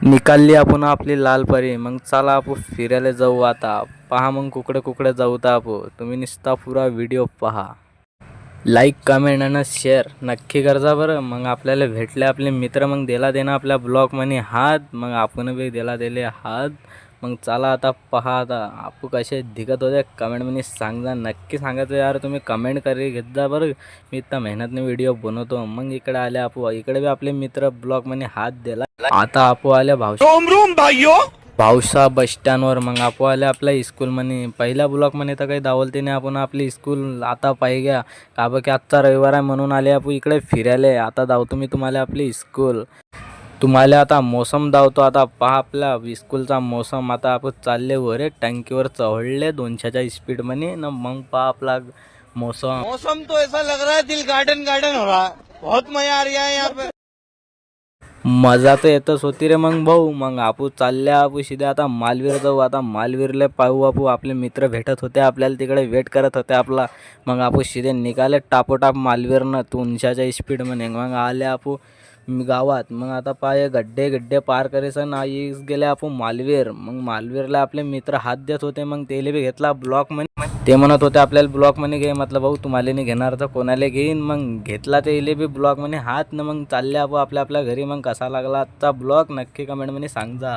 निकालली आपण आपली लाल परी. मग चला आपण फिरायला जाऊ आता. पहा मग कुकडे कुकडे जाऊ तर आपण. तुम्ही नुसता पुरा व्हिडिओ पहा. लाईक कमेंट आणि शेअर नक्की करजा बरं. मग आपल्याला भेटले आपले मित्र. मग दिला देना आपल्या ब्लॉगमध्ये हात. मग आपण बी दिला दिले हात. मग चला आता पहा आता आपण कसे दिखत होते कमेंटमध्ये सांगा. नक्की सांगायचं यार. तुम्ही कमेंट करी घेत जा बरं. मी इतका मेहनतने व्हिडिओ बनवतो. मग इकडे आले आपण. इकडे बी आपले मित्र ब्लॉगमध्ये हात दिला. आता आपण आले भाऊसा बस स्टँडवर. मग आपण आले आपल्या स्कूलमध्ये. पहिल्या ब्लॉकमध्ये तर काही दावलते नाही आपण आपली स्कूल. आता पाहिजे का बघ की आजचा रविवार आहे म्हणून आले आपण इकडे फिरायला. आता धावतो मी तुम्हाला आपली स्कूल. तुम्हाला आता मोसम धावतो. आता पहा आपला स्कूलचा मोसम. आता आपण चालले वर टंकीवर चढले 200च्या स्पीडमध्ये न. मग पहा आपला मौसम तो ऐसा लग रहा है दिल गार्डन गार्डन हो रहा है. बहुत मजा आ रहा है यहाँ पे. मजा तर येतच होती रे मग भाऊ. मग आपण चालल्या आपण सीधे आता मालवीर जाऊ. आता मालवीरला पाहू आपण. आपले मित्र भेटत होते आपल्याला तिकडे वेट करत होते आपला. मग आपण सीधे निघाले टापोटाप मालवीरनं 200च्या स्पीडमध्ये. मग आले आपण गावात. मग आता पाय गड्डे गड्डे पार करायचं ना गेले आपण मालवीर. मग मालवीरला आपले मित्र हात देत होते. मग तेले बी घेतला ब्लॉकमध्ये. ते म्हणत होते आपल्याला ब्लॉकमध्ये घे. म्हटलं भाऊ तुम्हाला नाही घेणार तर कोणाला घेईन. मग घेतला तेले बी ब्लॉकमध्ये हात. न मग चालले आपण आपल्या आपल्या घरी. मग कसा लागला आजचा ब्लॉग नक्की कमेंटमध्ये सांगा.